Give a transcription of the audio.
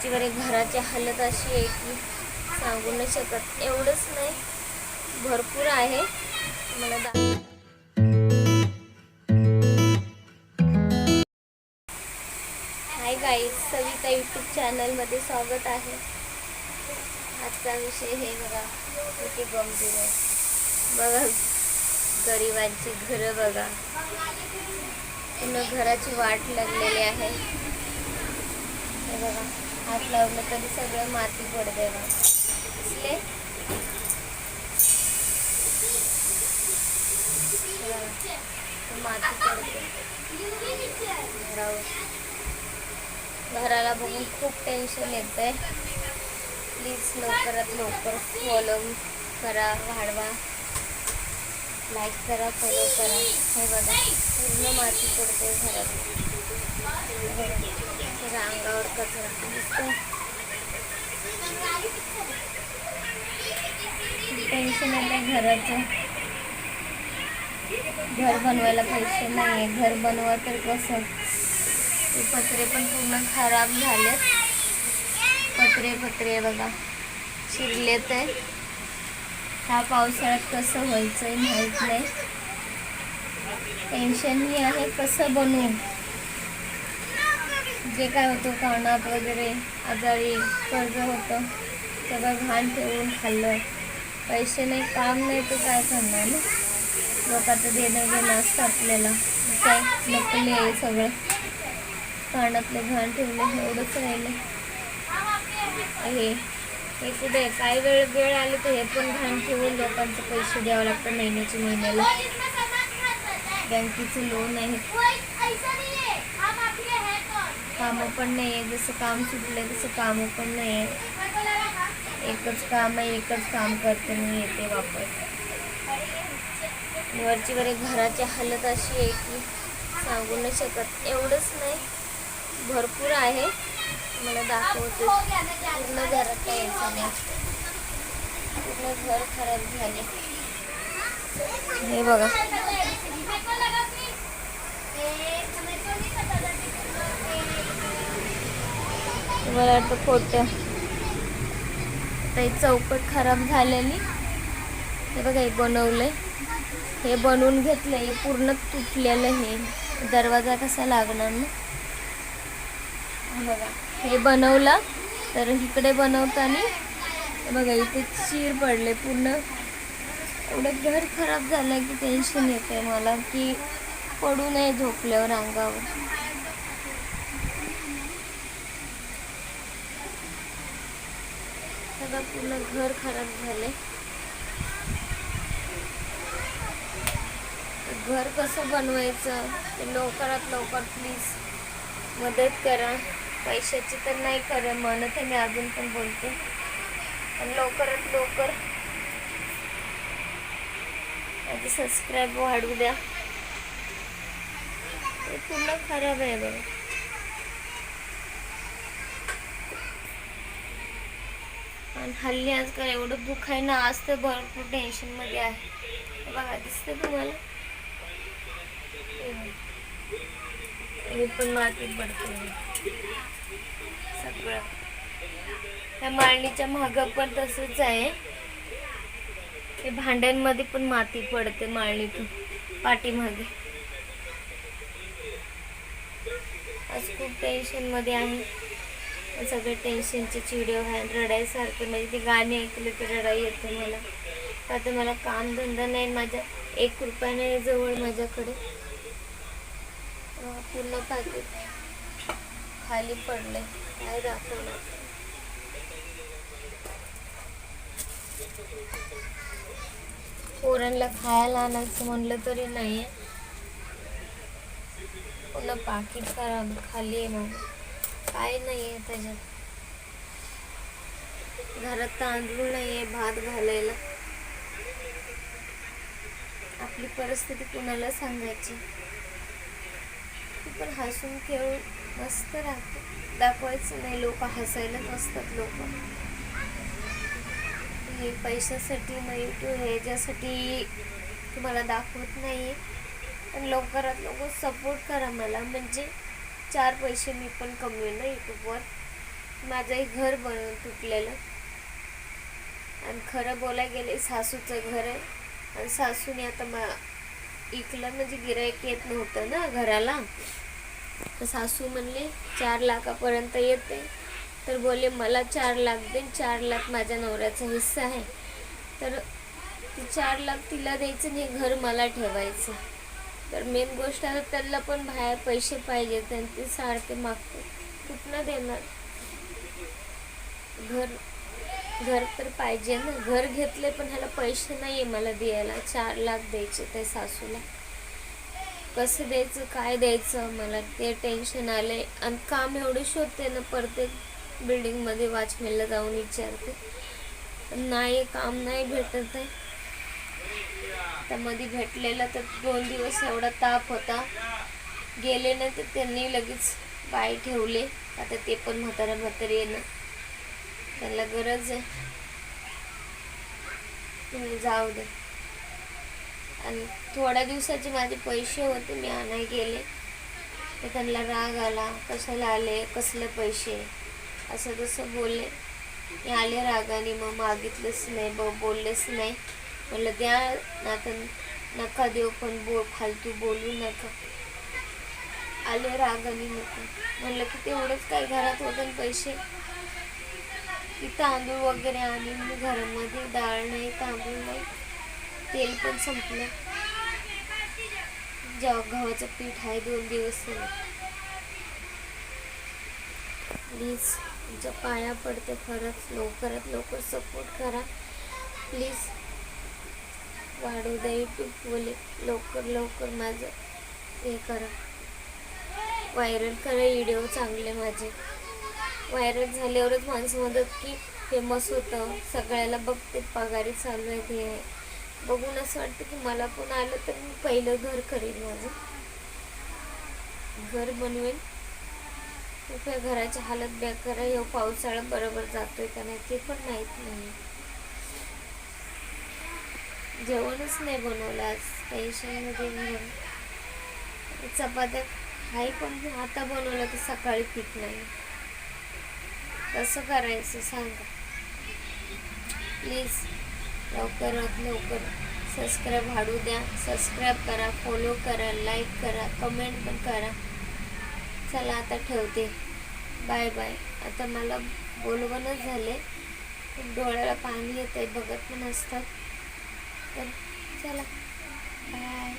वरची वर घराची हालत अशी आहे की सांगू नाही शकत. एवढंच नाही, भरपूर आहे. मला हाय गाईज, सविता यूट्यूब चॅनलमध्ये स्वागत आहे. आजचा विषय हे बघा, किती गंभीर आहे. बघा गरिबांची घरं बघा, पूर्ण घराची वाट लागलेली आहे. हे बघा, हात लावलं तरी सगळं माती पडते बघा. इसले माती पडते घराला बघून खूप टेन्शन येतंय. प्लीज लवकरात लवकर फॉलो करा, वाढवा, लाईक करा, फॉलो करा. हे बघा पूर्ण माती पडते घरात. अंगावर कचरा दिसतोय. टेन्शन येतं घराचं. घर बनवायला पैसे नाही, घर बनवा तर कसं. ते पत्रे पण पूर्ण खराब झालेत. पत्रे बघा चिरलेत आहे. ह्या पावसाळ्यात कसं व्हायचंय माहीत नाही. टेन्शन ही आहे कसं बनवू. जे काय होतं कानात वगैरे आजारी कर्ज होतं, सगळं घाण ठेवून खाल्लं. पैसे नाही, काम नाही, तर काय करणार ना. लोकांचं देणं घेणं असतं आपल्याला. काय नकली आहे सगळं. कानातले घाण ठेवलं, एवढंच राहिलं. हे कुठे काय वेळ आली तर हे पण घाण ठेवून लोकांचे पैसे द्यावं लागतं महिन्याला. बँकेचं लोन आहे. कामं पण नाही आहे. जसं काम सुटलं तसं कामं पण नाही आहे. एकच काम आहे, एकच काम करते मी, येते वापस. वरची वर घराची हालत अशी आहे की सांगू नाही शकत. एवढंच नाही, भरपूर आहे. मला दाखवते. पूर्ण घरात यायचं नाही, पूर्ण घर खराब झाले. हे बघा मला वाटतं खोटं. आता चौकट खराब झालेली. हे बघा हे बनवलंय, हे बनवून घेतलं. हे पूर्ण तुटलेलं. हे दरवाजा कसा लागणार ना. बघा हे बनवलं तर इकडे बनवताना बघा इथे चीर पडले पूर्ण. एवढं घर खराब झालं की टेन्शन येते मला की पडू नये झोपल्यावर अंगावर. सगळं पूर्ण घर खराब झाले. घर कसं बनवायचं ते लवकरात लवकर प्लीज मदत करा. पैशाची तर नाही खरं म्हणत आहे मी, अजून पण बोलते, पण लवकरात लवकर माझे सबस्क्राईब वाढवू द्या. ते पूर्ण खराब आहे बघा. आणि हल्ली आजकाल एवढं दुःख आहे ना, आज तर भरपूर टेन्शनमध्ये आहे. बघा दिसतं तुम्हाला, हे पण मातीत पडते सगळं. त्या माळणीच्या मागं पण तसंच आहे. ते भांड्यांमध्ये पण माती पडते माळणीतून पाठीमागे. आज खूप टेन्शनमध्ये आहे. सगळे टेन्शनचे चिडे आहे, रडायसारखे. म्हणजे ते गाणे ऐकले तर रडाई येते मला. आता मला काम धंदा नाही, माझ्या 1 रुपया नाही जवळ माझ्याकडे. पूर्ण पाकीट खाली पडले. काय दाखवणार. पोरांना खायला आणायचं म्हणलं तरी नाही. पूर्ण पाकीट खराब खाली आहे माझं. काय नाही आहे त्याच्यात. घरात तांदूळ नाही आहे भात घालायला. आपली परिस्थिती कुणाला सांगायची. पण हसून खेळून मस्त राहते. दाखवायचं नाही, लोक हसायलाच असतात. लोक हे पैशासाठी नाही, तो ह्याच्यासाठी तुम्हाला दाखवत नाही. पण लवकरात लवकर सपोर्ट करा मला, म्हणजे 4 पैसे मी पण कमवेन ना यूट्यूबवर. माझंही घर बनवून तुटलेलं. आणि खरं बोलायला गेले सासूचं घर आहे. आणि सासूने आता इकलं, म्हणजे गिऱ्हाईक येत नव्हतं ना घराला. तर सासू म्हणले 4 लाखापर्यंत येते. तर बोलले मला 4 लाख दे, 4 लाख माझ्या नवऱ्याचा हिस्सा आहे. तर ते 4 लाख तिला द्यायचं आणि हे घर मला ठेवायचं. तर मेन गोष्ट आहे, त्याला पण बाहेर पैसे पाहिजेत आणि ते सारखे मागते. कुठनं देणार? घर तर पाहिजे ना. घर घेतले पण ह्याला पैसे नाही आहे मला द्यायला. 4 लाख द्यायचे त्या सासूला. कसं द्यायचं, काय द्यायचं, मला ते टेन्शन आले. आणि काम एवढे शोधते ना, प्रत्येक बिल्डिंगमध्ये वॉचमॅनला जाऊन विचारते, नाही काम नाही भेटत आहे. तर मध्ये भेटलेला तर 2 दिवस एवढा ताप होता, गेले ना तर त्यांनी लगेच बाई ठेवले. आता ते पण म्हातारे आहे ना, त्यांना गरज आहे, जाऊ दे. आणि थोड्या दिवसाचे माझे पैसे होते, मी आणाय गेले तर त्यांना राग आला, कशाला आले, कसले पैसे, असं तसं बोलले. मी आले रागाने, मग मागितलंच नाही, बोललेच नाही. म्हणलं द्या आता, नका देऊ पण फालतू बोलू नका. आले रागाने, नको म्हणलं की तेवढंच काय घरात होतं पैसे, की तांदूळ वगैरे आणि मी घरामध्ये डाळ नाही, तांदूळ नाही, तेल पण संपलं. गव्हाचं पीठ आहे, 2 दिवस झाले. प्लीज तुमच्या पाया पडते, खरंच लवकरात लवकर सपोर्ट करा प्लीज. वाढू द्या यूट्यूबवाले, लवकर माझं हे करा, व्हायरल करा व्हिडिओ चांगले माझे. व्हायरल झाल्यावरच माणसं म्हणतात की फेमस होतं, सगळ्याला बघते, पगारी चालू आहे, ते आहे. बघून असं वाटतं की मला पण आलं तर मी पहिलं घर करेन, माझं घर बनवेन. त्या घराची हालत बेकार आहे. पावसाळा बरोबर जातोय का नाही ते पण माहीत नाही. जेवणच नाही बनवलं आज, टेन्शनमध्ये म्हणून. चपात्या हाय पण आता बनवलं तर सकाळी पीठ नाही. कसं करायचं सांगा प्लीज. लवकरात लवकर सबस्क्राईब वाढू द्या. सबस्क्राईब करा, फॉलो करा, लाईक करा, कमेंट पण करा. चला आता ठेवते, बाय बाय. आता मला बोलवणच झाले, डोळ्याला पाणी येत आहे, बघत पण असतात. तर चला बाय.